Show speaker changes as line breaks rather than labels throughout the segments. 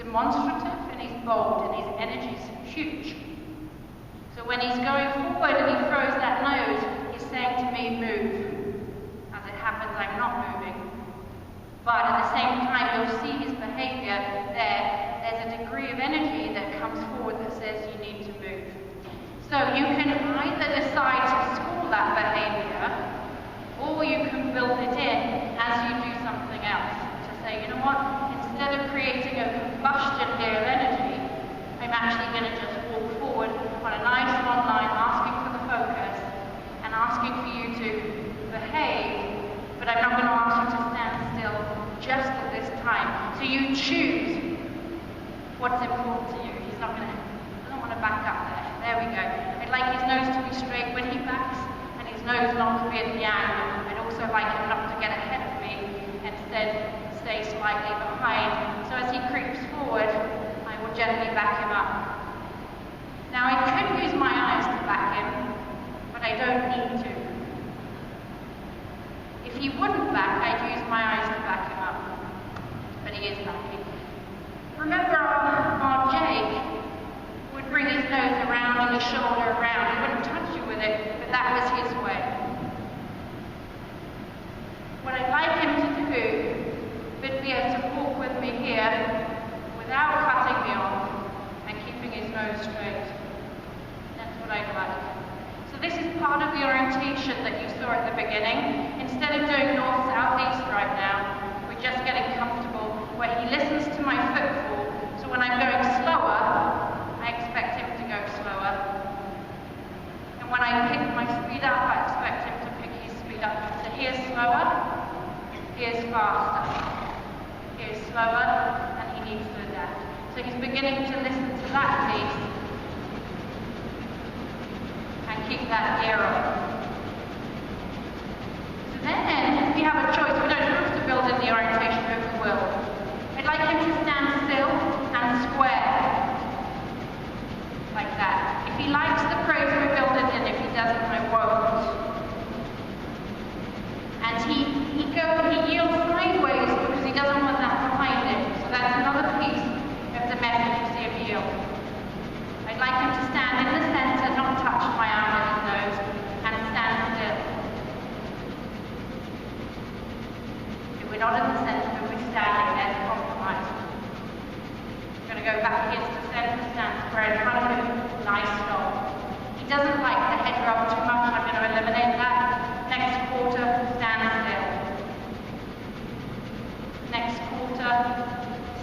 demonstrative and he's bold and his energy's huge. So when he's going forward and he throws that nose, he's saying to me, move. As it happens, I'm not moving. But at the same time, you'll see his behavior there. There's a degree of energy that comes forward that says you need to move. So you can either decide to school that behavior, or you can build it in as you do something else. To say, you know what, instead of creating a combustion here of energy, I'm actually going to just walk forward on a nice long line, asking for the focus, and asking for you to behave, but I'm not going to ask you to stand still just at this time. So you choose what's important to you. He's not going to, doesn't want to back up there. There we go. I'd like his nose to be straight when he backs, and his nose not to be at the angle. I'd also like him not to get ahead of me, and instead stay slightly behind. So as he creeps forward, I will gently back him up. Now I could use my eyes to back him, but I don't need to. If he wouldn't back, I'd use my eyes to back him up. But he is backing. Remember our Jake would bring his nose around and his shoulder around. He wouldn't touch you with it, but that was his way. What I'd like him to do would be able to walk with me here without cutting me off and keeping his nose straight. That's what I'd like. So this is part of the orientation that you saw at the beginning. Instead of doing north, south, east right now, we're just getting comfortable where he listens to my footfall. So when I'm going slower, I expect him to go slower. And when I pick my speed up, I expect him to pick his speed up. So here's slower, here's faster. Here's slower, and he needs to adapt. So he's beginning to listen to that piece and keep that ear on. So then we have a choice. We don't have to build in the orientation, but we will. I'd like him to stand still and square. Like that. If he likes the pose, we build it in. If he doesn't, I won't. And he yields sideways because he doesn't want that behind him. So that's another piece of the methodology of yield. I'd like him to stand in the center, not touch my arm with his nose, and stand still. If we're not in the center, but we're standing, there's a compromise. I'm going to go back into the center, stand square in front of him, nice stop. He doesn't like the head rub too much, I'm going to eliminate that. Next quarter, stand still. Next quarter,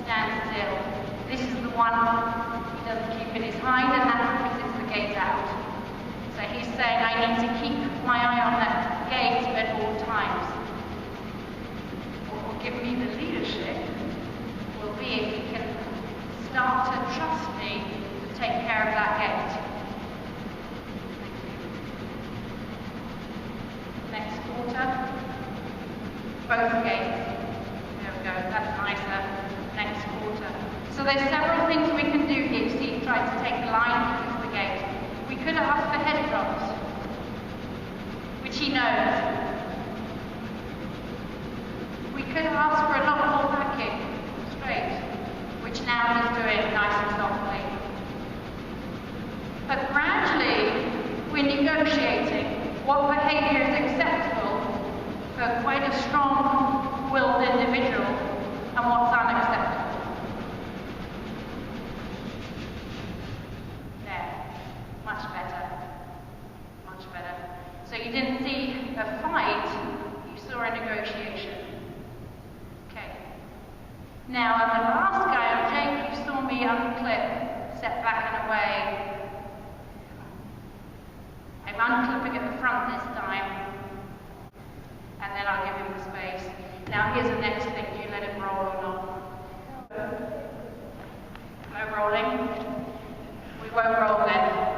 stand still. This is the one he doesn't keep in his hind, and that's because it's the gate out. So he's saying, I need to keep my eye on that gate at all times. What will give me the leadership will be if he can start to trust me to take care of that gate. Next quarter, both gates. There we go, that's nicer. Next quarter. So there's several things we can do here. See, he tries to take the line into the gate. We could ask for head drops, which he knows. We could ask for a lot more backing, straight, which now he's doing nice and softly. But gradually, we're negotiating what behavior is acceptable for quite a strong-willed individual and what's unacceptable. Much better. Much better. So you didn't see a fight, you saw a negotiation. Okay. Now on the last guy, on Jake, you saw me unclip, step back and away. I'm unclipping at the front this time, and then I'll give him the space. Now here's the next thing, do you let him roll or not? No rolling. We won't roll then.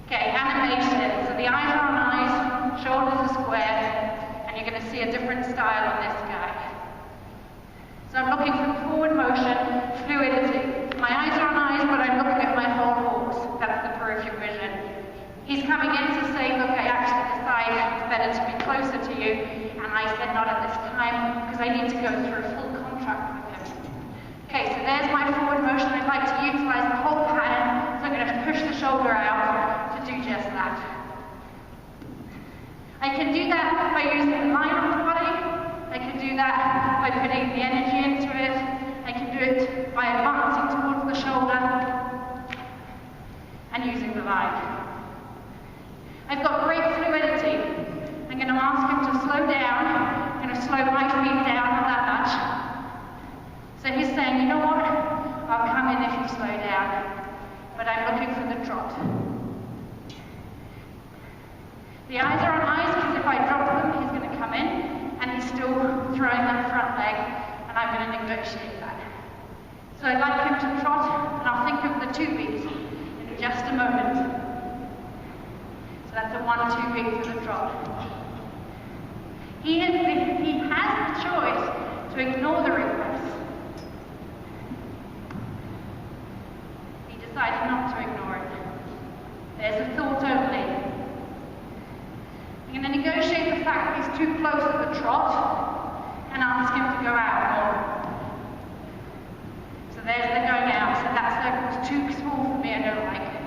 Okay, animation. So the eyes are on eyes, shoulders are square, and you're going to see a different style on this guy. So I'm looking for forward motion, fluidity. My eyes are on eyes, but I'm looking at my whole horse. That's the peripheral vision. He's coming in to say, look, I actually decided it's better to be closer to you, and I said not at this time, because I need to go through They can do that by using the line of the body. They can do that by putting the energy into it. They can do it by advancing towards the shoulder and using the line. I've got great fluidity. I'm going to ask him to slow down. I'm going to slow my feet down not that much. So he's saying, you know what? I'll come in if you slow down. But I'm looking for the trot. The eyes are on eyes because if I drop them, he's going to come in and he's still throwing that front leg and I'm going to negotiate that. So I'd like him to trot and I'll think of the 2 beats in just a moment. So that's a 1-2 beat for the trot. He has the choice to ignore the request. He decided not to ignore it. There's a thought only. I'm going to negotiate the fact that he's too close to the trot and ask him to go out more. So there's the going out. So that circle's too small for me, I don't like it.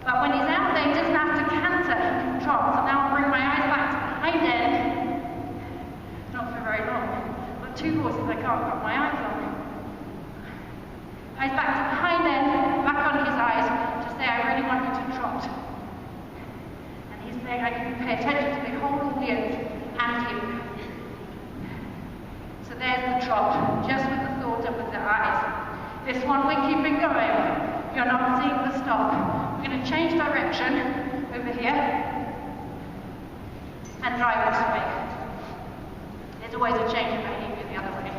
But when he's out there, he doesn't have to canter, he can trot. So now I'll bring my eyes back to the hind end. Not for very long. I've got 2 horses I can't put my eyes on. Eyes back to the hind end, back on his eyes, to say I really want you to trot. And he's saying I can pay attention to the whole audience and him. So there's the trot, just with the thought and with the eyes. This one we're keeping going. You're not seeing the stop. We're going to change direction over here and drive this way. There's always a change of behavior the other way.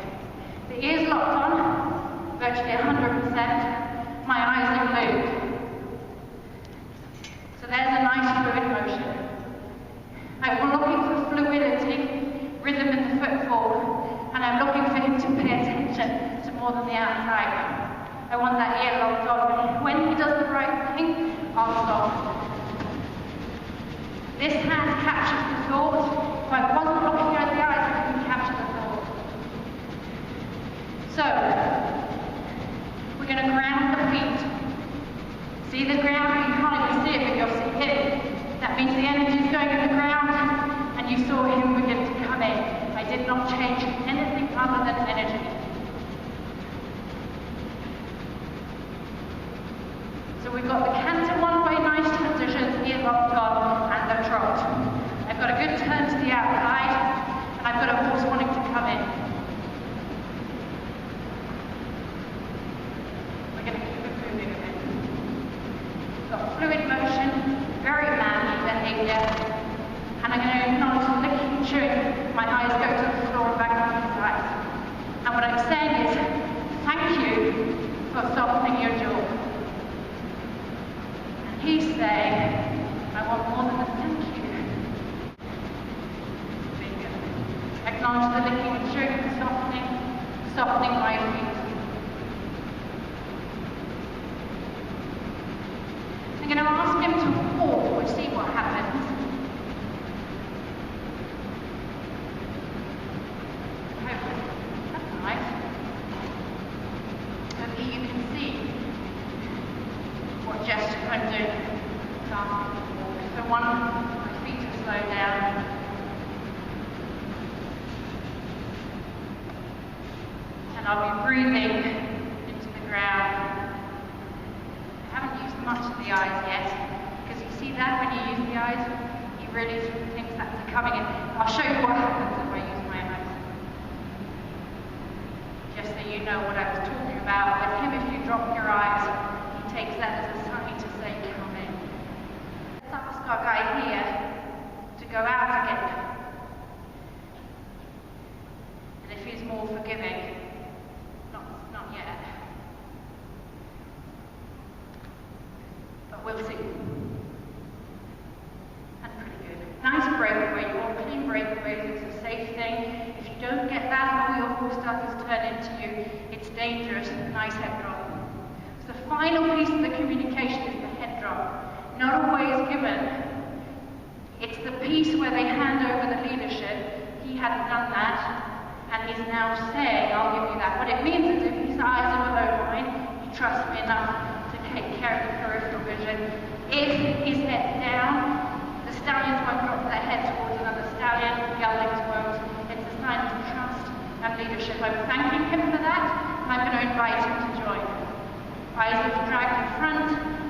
The ears locked on, virtually 100%. My eyes are glued. So there's a nice fluid motion. I'm looking for fluidity, rhythm in the footfall, and I'm looking for him to pay attention to more than the outside. I want that ear locked on. When he does the right thing, I'll stop. This hand captures the thought. If I wasn't looking at the eyes, I couldn't capture the thought. So, we're going to ground the feet. See the ground? You can't even see it, but you'll see it. That means the energy is going in the ground, and you saw him begin to come in. I did not change anything other than energy. So we've got the canter one way, nice transitions, ear locked on, and the trot. I've got a good turn to the outside, and I've got a horse wanting to come in. We're going to keep it moving a bit. We've got fluid motion, very manly behavior, and I'm going to acknowledge the licking and chewing. My eyes go to the floor and back on his eyes. And what I'm saying is, thank you for softening your jaw. He's saying, I want more than a thank you. Bingo. Acknowledge the licking and chewing and softening my feet. I'm going to ask him to walk. We'll see what happens. That's nice. Hopefully you can see what gesture I'm doing. So my feet are slowed down. And I'll be breathing into the ground. I haven't used much of the eyes yet, because you see that when you use the eyes, he really thinks that's coming in. I'll show you what happens if I use my eyes. Just so you know what I was talking about. With him, if you drop your eyes, takes that as a sign to say come in. Let's ask our guy here to go out again. And if he's more forgiving, not yet. But we'll see. And pretty good. Nice breakaway. You want clean breakaways. It's a safe thing. If you don't get that, all your horse does is turn into you. It's dangerous. Nice head drop. The final piece of the communication is the head drop. Not always given. It's the piece where they hand over the leadership. He hadn't done that, and he's now saying, I'll give you that. What it means is if his eyes are below mine, he trusts me enough to take care of the peripheral vision. If his head's down, the stallions won't drop their head towards another stallion, geldings won't. It's a sign of trust and leadership. I'm thanking him for that, and I'm going to invite him to join. Eyes of drag in front,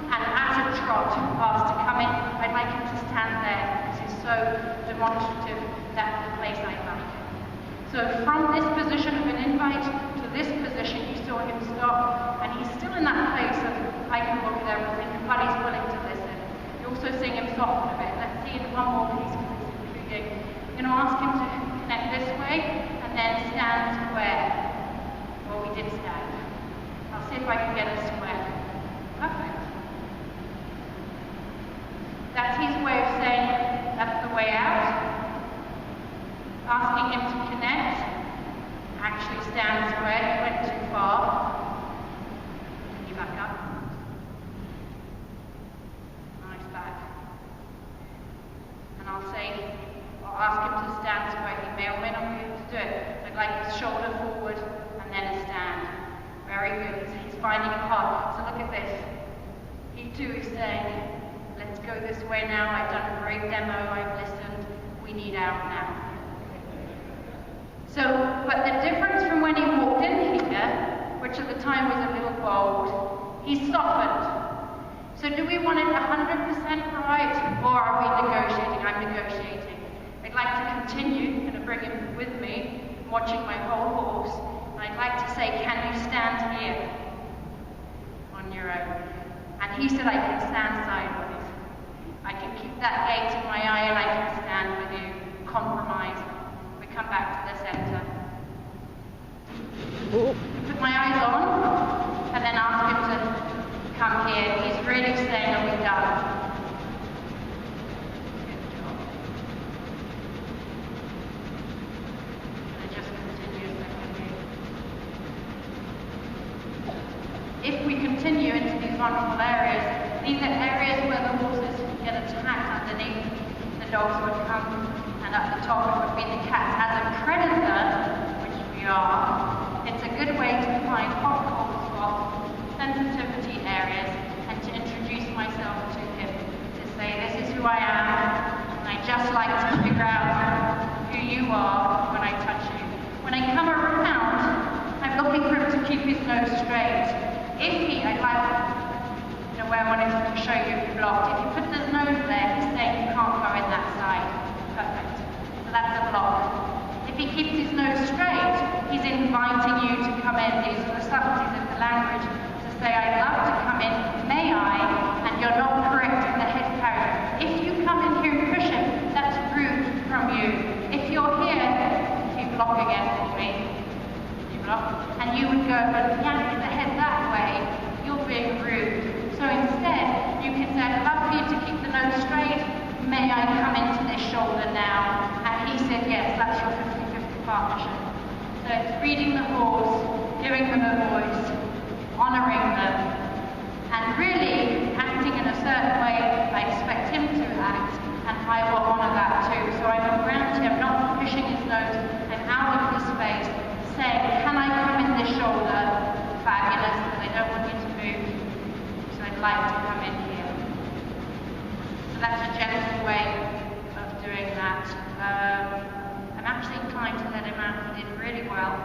and at a trot, asked to come in. I'd like him to stand there, because he's so demonstrative. That's the place I like. So from this position of an invite to this position, you saw him stop, and he's still in that place of, I can look at everything, but he's willing to listen. You're also seeing him soften a bit. Let's see in one more piece, because it's intriguing. You're going to ask him to connect this way, and then stand square. Well, we did stand. I'll see if I can get a square. Perfect. That's his way of saying, that's the way out. Asking him to connect, actually stand square. He went too far. Can you back up? Nice back. And I'll ask him to stand square. He may or may not be able to do it. I'd like his shoulder forward and then a stand. Very good. He's finding it hard. So look at this. He too is saying, let's go this way now. I've done a great demo. I've listened. We need out now. So, but the difference from when he walked in here, which at the time was a little bold, he softened. So do we want it 100% right, or are we negotiating? I'm negotiating. I'd like to continue, I'm going to bring him with me, watching my whole horse. And I'd like to say, can you stand here on your own? And he said, I can stand sideways. I can keep that gaze in my eye and I can stand with you, compromise. Come back to the center. Put my eyes on, and then ask him to come here. He's really saying, are we done? Good job. And just continue a second here. If we continue into these vulnerable areas, these are areas where the horses get attacked underneath. The dogs would come. And at the top it would be the cats. As a predator, which we are, it's a good way to find hot cold spots, sensitivity areas, and to introduce myself to him. To say, this is who I am, and I just like to figure out who you are when I touch you. When I come around, I'm looking for him to keep his nose straight. I'd like, where I wanted to show you if you blocked. If you put his nose there, he's saying you can't go in that side. Perfect. So that's a block. If he keeps his nose straight, he's inviting you to come in. These are the subtleties of the language to say, I'd love to come in, may I? And you're not correcting the head carrier. If you come in here and push him, that's rude from you. If you're here, you block again for me. You block. And you would go and yank the head that way, you're being rude. So instead, you can say, I'd love for you to keep the nose straight. May I come into this shoulder now? And he said, yes, that's your 50-50 partnership. So it's reading the horse, giving them a voice, honouring them, and really acting in a certain way I expect him to act, and I will honour that too. So I'm around him, not pushing his nose, and out of his face, saying, can I come in this shoulder? Fabulous, but I don't want you to move. So I'd like to come in here. So that's a gentle way of doing that. I'm actually inclined to let him out. He did really well.